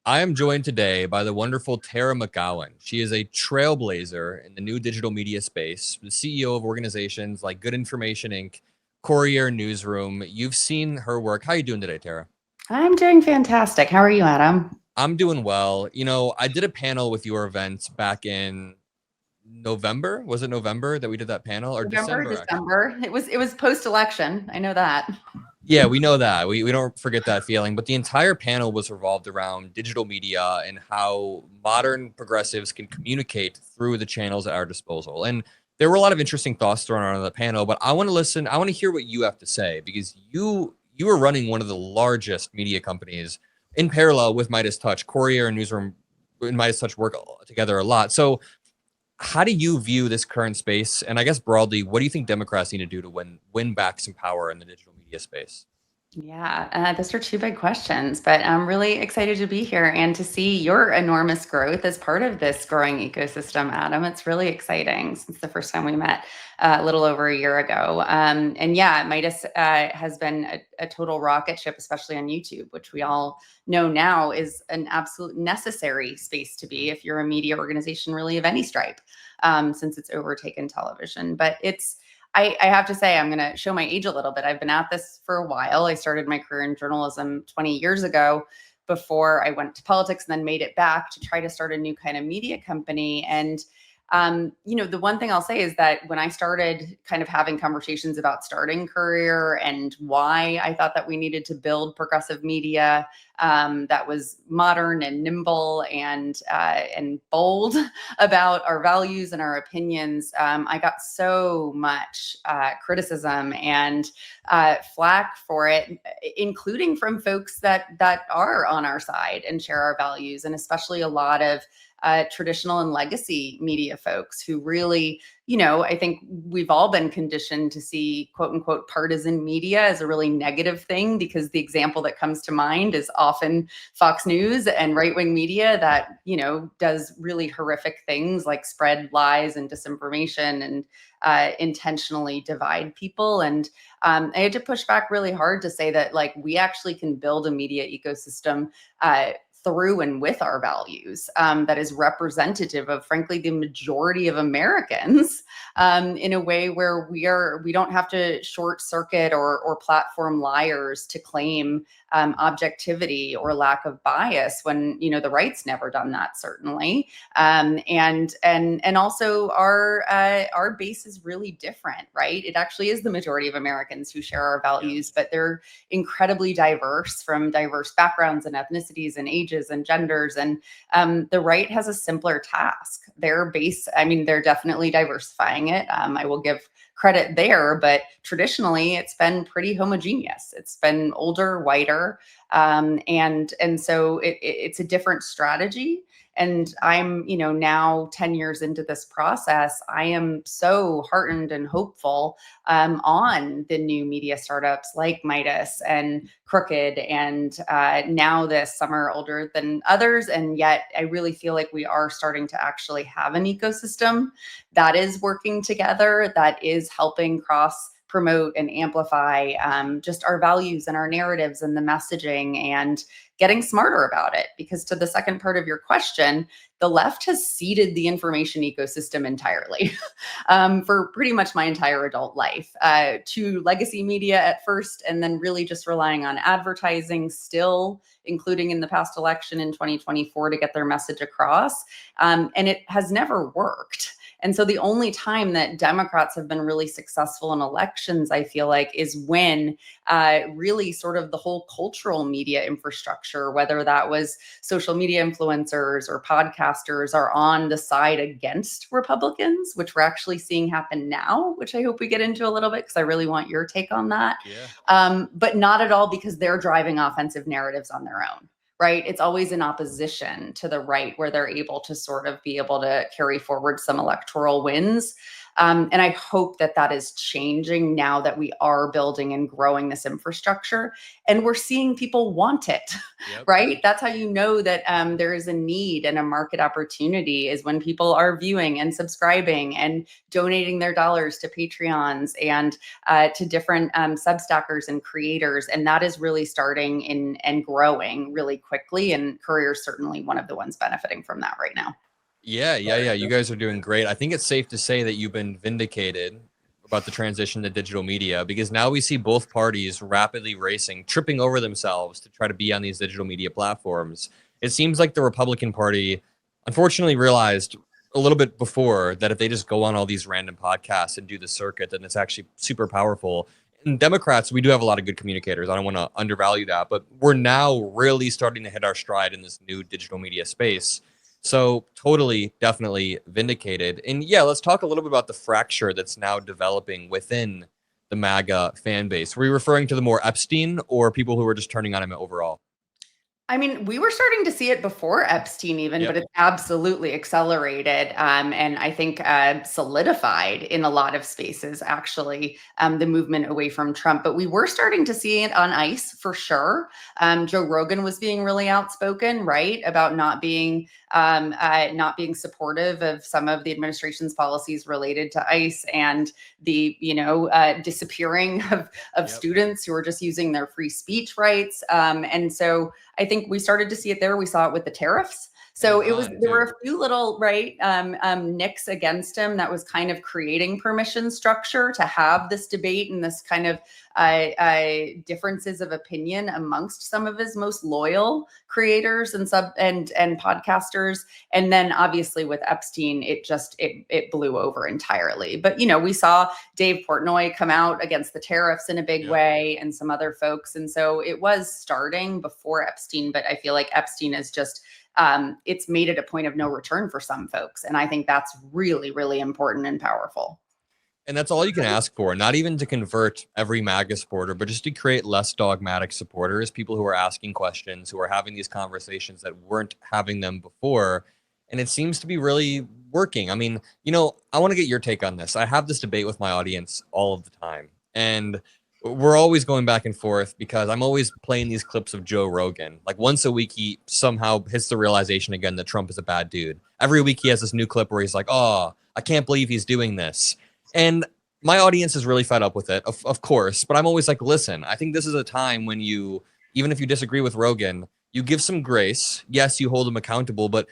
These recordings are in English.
I am joined today by the wonderful Tara McGowan. She is a trailblazer in the new digital media space, the CEO of organizations like Good Information Inc., Courier Newsroom. You've seen her work. How are you doing today, Tara? I'm doing fantastic. How are you, Adam? I'm doing well. I did a panel with your event back in November. Was it November that we did that panel or November, December, actually? December. It was post-election. I know that. Yeah, we know that. We don't forget that feeling. But the entire panel was revolved around digital media and how modern progressives can communicate through the channels at our disposal. And there were a lot of interesting thoughts thrown out on the panel, but I want to listen. I want to hear what you have to say because you are running one of the largest media companies in parallel with MeidasTouch. Courier and Newsroom and MeidasTouch work together a lot. So how do you view this current space? And I guess broadly, what do you think Democrats need to do to win back some power in the digital media space? Yeah, those are two big questions, but I'm really excited to be here and to see your enormous growth as part of this growing ecosystem, Adam. It's really exciting since the first time we met a little over a year ago. And yeah, Midas has been a total rocket ship, especially on YouTube, which we all know now is an absolute necessary space to be if you're a media organization really of any stripe, since it's overtaken television. But I have to say, I'm going to show my age a little bit. I've been at this for a while. I started my career in journalism 20 years ago before I went to politics and then made it back to try to start a new kind of media company. And the one thing I'll say is that when I started kind of having conversations about starting Career and why I thought that we needed to build progressive media that was modern and nimble and bold about our values and our opinions, I got so much criticism and flack for it, including from folks that are on our side and share our values, and especially a lot of traditional and legacy media folks who really, I think we've all been conditioned to see quote unquote partisan media as a really negative thing, because the example that comes to mind is often Fox News and right-wing media that, does really horrific things like spread lies and disinformation and intentionally divide people. And I had to push back really hard to say that, like, we actually can build a media ecosystem through and with our values that is representative of, frankly, the majority of Americans, in a way where we don't have to short circuit or platform liars to claim objectivity or lack of bias when the right's never done that, certainly. And also our base is really different, right? It actually is the majority of Americans who share our values, but they're incredibly diverse, from diverse backgrounds and ethnicities and ages and genders. And the right has a simpler task. Their base, I mean, they're definitely diversifying it. I will give credit there, but traditionally it's been pretty homogeneous. It's been older, whiter, and so it's a different strategy. And I'm, now 10 years into this process, I am so heartened and hopeful on the new media startups like Midas and Crooked, and now this, some are older than others. And yet I really feel like we are starting to actually have an ecosystem that is working together, that is helping cross promote and amplify just our values and our narratives and the messaging, and getting smarter about it. Because to the second part of your question, the left has seeded the information ecosystem entirely for pretty much my entire adult life, to legacy media at first, and then really just relying on advertising still, including in the past election in 2024, to get their message across. And it has never worked. And so the only time that Democrats have been really successful in elections, I feel like, is when really sort of the whole cultural media infrastructure, whether that was social media influencers or podcasters, are on the side against Republicans, which we're actually seeing happen now, which I hope we get into a little bit, because I really want your take on that. Yeah. But not at all because they're driving offensive narratives on their own. Right? It's always in opposition to the right, where they're able to sort of be able to carry forward some electoral wins. And I hope that that is changing now that we are building and growing this infrastructure, and we're seeing people want it, right? That's how you know that there is a need and a market opportunity, is when people are viewing and subscribing and donating their dollars to Patreons and to different Substackers and creators. And that is really starting in and growing really quickly. And Courier's certainly one of the ones benefiting from that right now. Yeah. You guys are doing great. I think it's safe to say that you've been vindicated about the transition to digital media, because now we see both parties rapidly racing, tripping over themselves to try to be on these digital media platforms. It seems like the Republican Party unfortunately realized a little bit before that if they just go on all these random podcasts and do the circuit, then it's actually super powerful. And Democrats, we do have a lot of good communicators. I don't want to undervalue that, but we're now really starting to hit our stride in this new digital media space. So totally, definitely vindicated. And yeah, let's talk a little bit about the fracture that's now developing within the MAGA fan base. Were you referring to the more Epstein or people who are just turning on him overall? I mean, we were starting to see it before Epstein even, but it's absolutely accelerated, and I think solidified in a lot of spaces, actually, the movement away from Trump. But we were starting to see it on ICE for sure. Joe Rogan was being really outspoken, right, about not being supportive of some of the administration's policies related to ICE and the disappearing of students who are just using their free speech rights. And so I think we started to see it there. We saw it with the tariffs. So there were a few little nicks against him that was kind of creating permission structure to have this debate and this kind of differences of opinion amongst some of his most loyal creators and podcasters. And then obviously with Epstein, it blew over entirely. But we saw Dave Portnoy come out against the tariffs in a big way, and some other folks. And so it was starting before Epstein, but I feel like Epstein is just it's made it a point of no return for some folks. And I think that's really, really important and powerful. And that's all you can ask for, not even to convert every MAGA supporter, but just to create less dogmatic supporters, people who are asking questions, who are having these conversations that weren't having them before. And it seems to be really working. I mean, I want to get your take on this. I have this debate with my audience all of the time, and we're always going back and forth because I'm always playing these clips of Joe Rogan. Like once a week, he somehow hits the realization again that Trump is a bad dude. Every week he has this new clip where he's like, oh, I can't believe he's doing this. And my audience is really fed up with it, of course. But I'm always like, listen, I think this is a time when even if you disagree with Rogan, you give some grace. Yes, you hold him accountable, but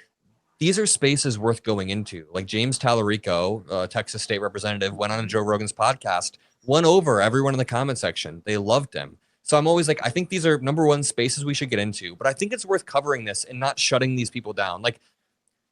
these are spaces worth going into. Like James Tallarico, Texas state representative, went on Joe Rogan's podcast, won over everyone in the comment section. They loved him. So I'm always like, I think these are number one spaces we should get into, but I think it's worth covering this and not shutting these people down. Like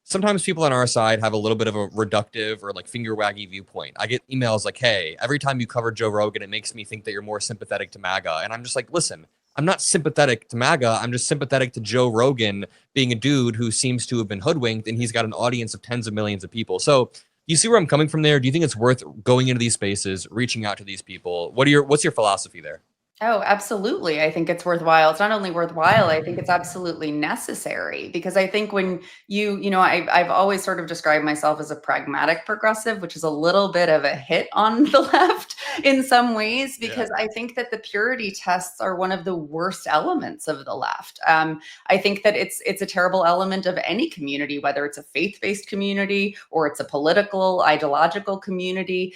sometimes people on our side have a little bit of a reductive or like finger waggy viewpoint. I get emails like, hey, every time you cover Joe Rogan, it makes me think that you're more sympathetic to MAGA. And I'm just like, listen, I'm not sympathetic to MAGA. I'm just sympathetic to Joe Rogan being a dude who seems to have been hoodwinked, and he's got an audience of tens of millions of people. So you see where I'm coming from there? Do you think it's worth going into these spaces, reaching out to these people? What's your philosophy there? Oh, absolutely. I think it's worthwhile. It's not only worthwhile, I think it's absolutely necessary, because I think when I've always sort of described myself as a pragmatic progressive, which is a little bit of a hit on the left in some ways, because I think that the purity tests are one of the worst elements of the left. I think that it's a terrible element of any community, whether it's a faith-based community or it's a political, ideological community.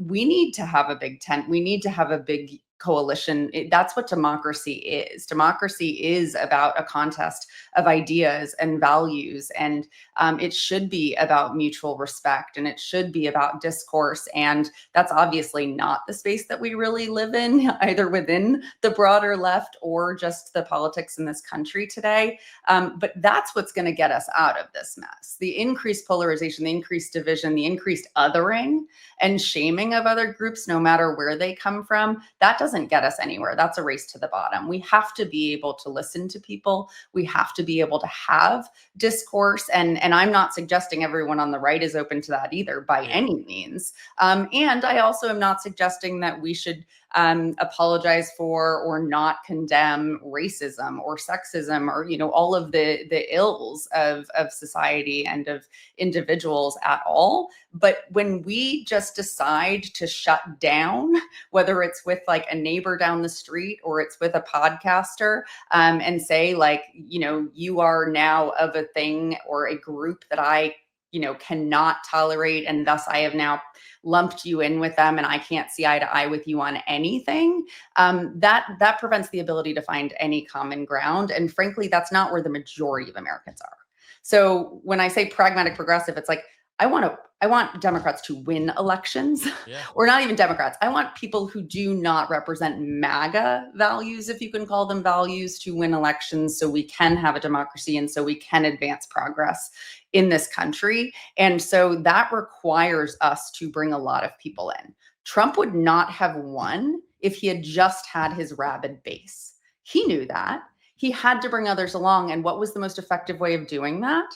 We need to have a big tent. We need to have a big coalition. That's what democracy is. Democracy is about a contest of ideas and values, and it should be about mutual respect, and it should be about discourse. And that's obviously not the space that we really live in, either within the broader left or just the politics in this country today. But that's what's going to get us out of this mess. The increased polarization, the increased division, the increased othering and shaming of other groups, no matter where they come from, that doesn't doesn't get us anywhere. That's a race to the bottom. We have to be able to listen to people. We have to be able to have discourse. And I'm not suggesting everyone on the right is open to that either by any means. And I also am not suggesting that we should apologize for or not condemn racism or sexism or, all of the ills of society and of individuals at all. But when we just decide to shut down, whether it's with like a neighbor down the street or it's with a podcaster, and say like, you are now of a thing or a group that I cannot tolerate, and thus I have now lumped you in with them and I can't see eye to eye with you on anything, that prevents the ability to find any common ground. And frankly, that's not where the majority of Americans are. So when I say pragmatic progressive, it's like, I want Democrats to win elections, or not even Democrats. I want people who do not represent MAGA values, if you can call them values, to win elections so we can have a democracy and so we can advance progress in this country. And so that requires us to bring a lot of people in. Trump would not have won if he had just had his rabid base. He knew that. He had to bring others along. And what was the most effective way of doing that?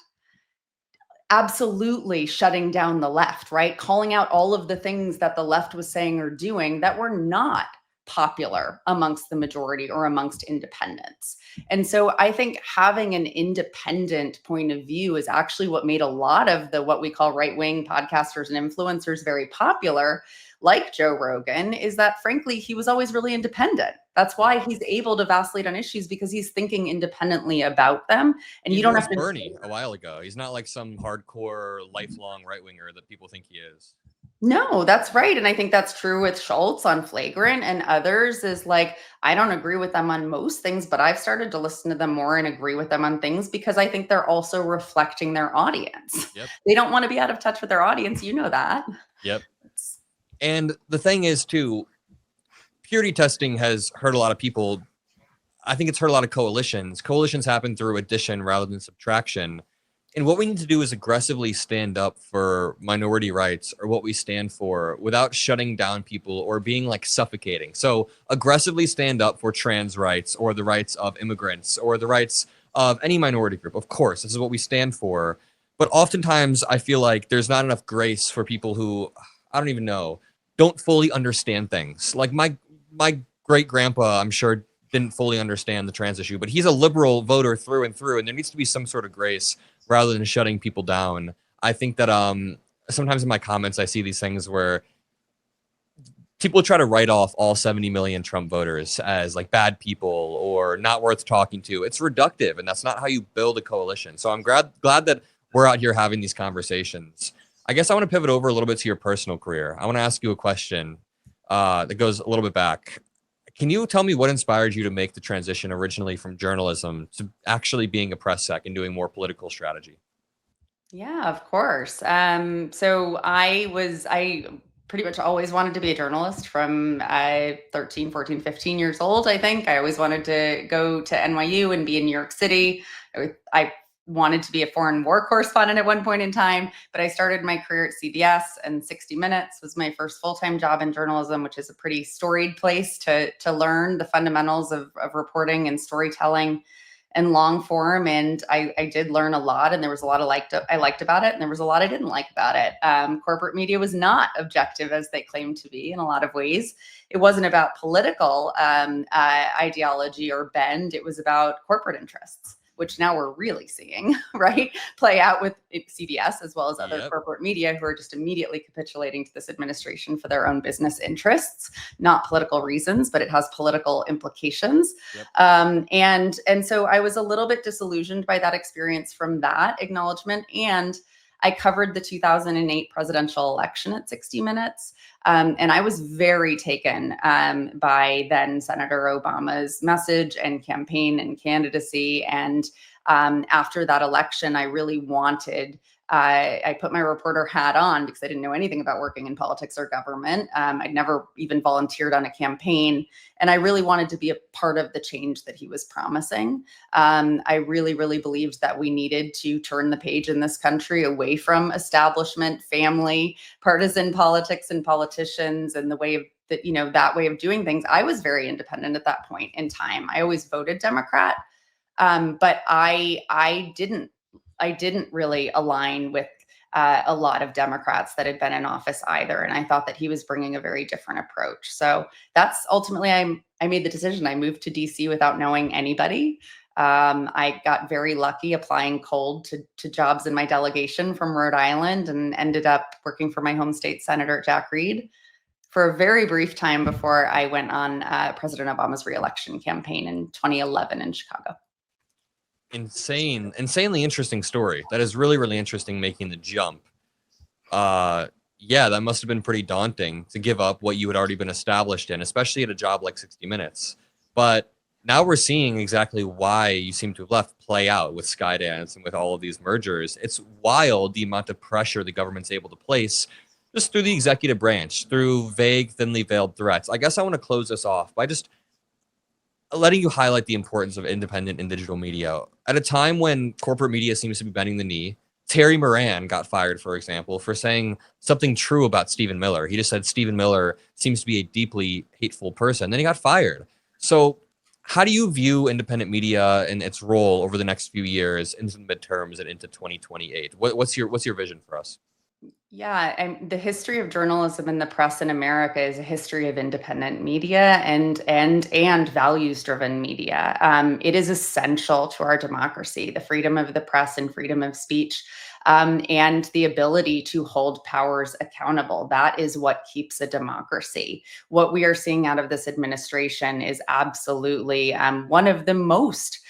Absolutely shutting down the left, right? Calling out all of the things that the left was saying or doing that were not popular amongst the majority or amongst independents. And so I think having an independent point of view is actually what made a lot of the what we call right-wing podcasters and influencers very popular, like Joe Rogan, is that frankly, he was always really independent. That's why he's able to vacillate on issues, because he's thinking independently about them. And you don't have to. Bernie a while ago. He's not like some hardcore lifelong right-winger that people think he is. No, that's right. And I think that's true with Schultz on Flagrant and others, is like, I don't agree with them on most things, but I've started to listen to them more and agree with them on things because I think they're also reflecting their audience. They don't want to be out of touch with their audience. You know that. And the thing is, too, purity testing has hurt a lot of people. I think it's hurt a lot of coalitions. Coalitions happen through addition rather than subtraction. And what we need to do is aggressively stand up for minority rights or what we stand for without shutting down people or being like suffocating. So aggressively stand up for trans rights or the rights of immigrants or the rights of any minority group. Of course, this is what we stand for. But oftentimes I feel like there's not enough grace for people who, I don't even know, don't fully understand things. Like my great grandpa, I'm sure, didn't fully understand the trans issue, but he's a liberal voter through and through, and there needs to be some sort of grace rather than shutting people down. I think that sometimes in my comments I see these things where people try to write off all 70 million Trump voters as like bad people or not worth talking to. It's reductive, and that's not how you build a coalition. So I'm glad that we're out here having these conversations. I guess I want to pivot over a little bit to your personal career. I want to ask you a question that goes a little bit back. Can you tell me what inspired you to make the transition originally from journalism to actually being a press sec and doing more political strategy? Yeah, of course. So I pretty much always wanted to be a journalist from 13, 14, 15 years old, I think. I always wanted to go to NYU and be in New York City. I wanted to be a foreign war correspondent at one point in time, but I started my career at CBS, and 60 Minutes was my first full-time job in journalism, which is a pretty storied place to learn the fundamentals of reporting and storytelling and long form. And I did learn a lot, and there was a lot I liked about it, and there was a lot I didn't like about it. Corporate media was not objective as they claimed to be in a lot of ways. It wasn't about political ideology or bend. It was about corporate interests, which now we're really seeing, right, play out with CBS as well as other corporate media who are just immediately capitulating to this administration for their own business interests, not political reasons, but it has political implications. And so I was a little bit disillusioned by that experience from that acknowledgement. And I covered the 2008 presidential election at 60 Minutes. And I was very taken by then Senator Obama's message and campaign and candidacy. And after that election, I really wanted, I put my reporter hat on because I didn't know anything about working in politics or government. I'd never even volunteered on a campaign. And I really wanted to be a part of the change that he was promising. I really, really believed that we needed to turn the page in this country away from establishment, family, partisan politics and politicians and the way of that, that way of doing things. I was very independent at that point in time. I always voted Democrat, but I didn't really align with a lot of Democrats that had been in office either. And I thought that he was bringing a very different approach. So that's ultimately, I made the decision. I moved to DC without knowing anybody. I got very lucky applying cold to jobs in my delegation from Rhode Island, and ended up working for my home state senator, Jack Reed, for a very brief time before I went on President Obama's reelection campaign in 2011 in Chicago. Insanely interesting story. That is really, really interesting, making the jump. Yeah, that must have been pretty daunting to give up what you had already been established in, especially at a job like 60 Minutes. But now we're seeing exactly why you seem to have left play out with Skydance and with all of these mergers. It's wild the amount of pressure the government's able to place just through the executive branch, through vague, thinly veiled threats. I guess I want to close this off by just letting you highlight the importance of independent and digital media. At a time when corporate media seems to be bending the knee, Terry Moran got fired, for example, for saying something true about Stephen Miller. He just said Stephen Miller seems to be a deeply hateful person. Then he got fired. So how do you view independent media and its role over the next few years into the midterms and into 2028? What's your vision for us? Yeah, and the history of journalism and the press in America is a history of independent media and values-driven media. It is essential to our democracy, the freedom of the press and freedom of speech, and the ability to hold powers accountable. That is what keeps a democracy. What we are seeing out of this administration is absolutely one of the most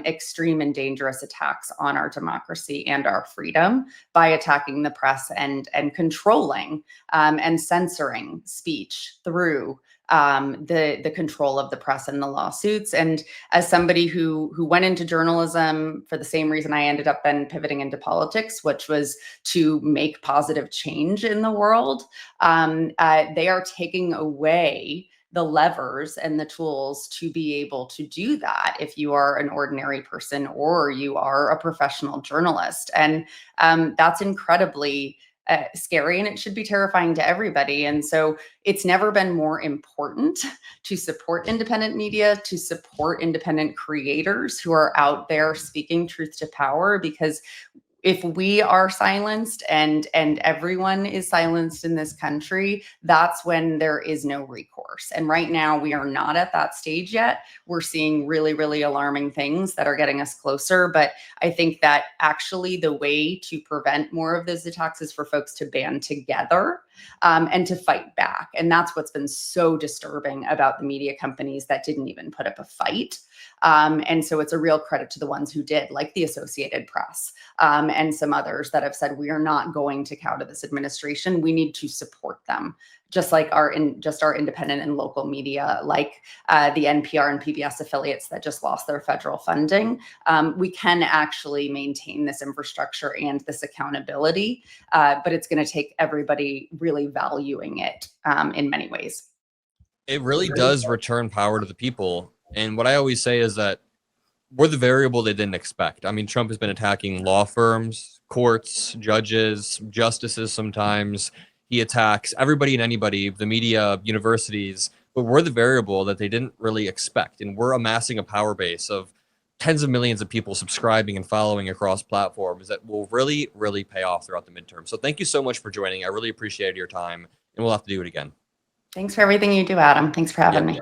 extreme and dangerous attacks on our democracy and our freedom, by attacking the press and controlling and censoring speech through the control of the press and the lawsuits. And as somebody who went into journalism for the same reason I ended up then pivoting into politics, which was to make positive change in the world, they are taking away the levers and the tools to be able to do that if you are an ordinary person or you are a professional journalist. And that's incredibly scary, and it should be terrifying to everybody. And so it's never been more important to support independent media, to support independent creators who are out there speaking truth to power, because if we are silenced and everyone is silenced in this country, that's when there is no recourse. And right now we are not at that stage yet. We're seeing really, really alarming things that are getting us closer. But I think that actually the way to prevent more of those attacks is for folks to band together and to fight back. And that's what's been so disturbing about the media companies that didn't even put up a fight. And so it's a real credit to the ones who did, like the Associated Press and some others that have said, we are not going to cow to this administration. We need to support them, just like our independent and local media, like the NPR and PBS affiliates that just lost their federal funding. We can actually maintain this infrastructure and this accountability, but it's going to take everybody really valuing it in many ways. It really does return power to the people. And what I always say is that we're the variable they didn't expect. I mean, Trump has been attacking law firms, courts, judges, justices sometimes. He attacks everybody and anybody, the media, universities, but we're the variable that they didn't really expect. And we're amassing a power base of tens of millions of people subscribing and following across platforms that will really, really pay off throughout the midterm. So thank you so much for joining. I really appreciated your time, and we'll have to do it again. Thanks for everything you do, Adam. Thanks for having me.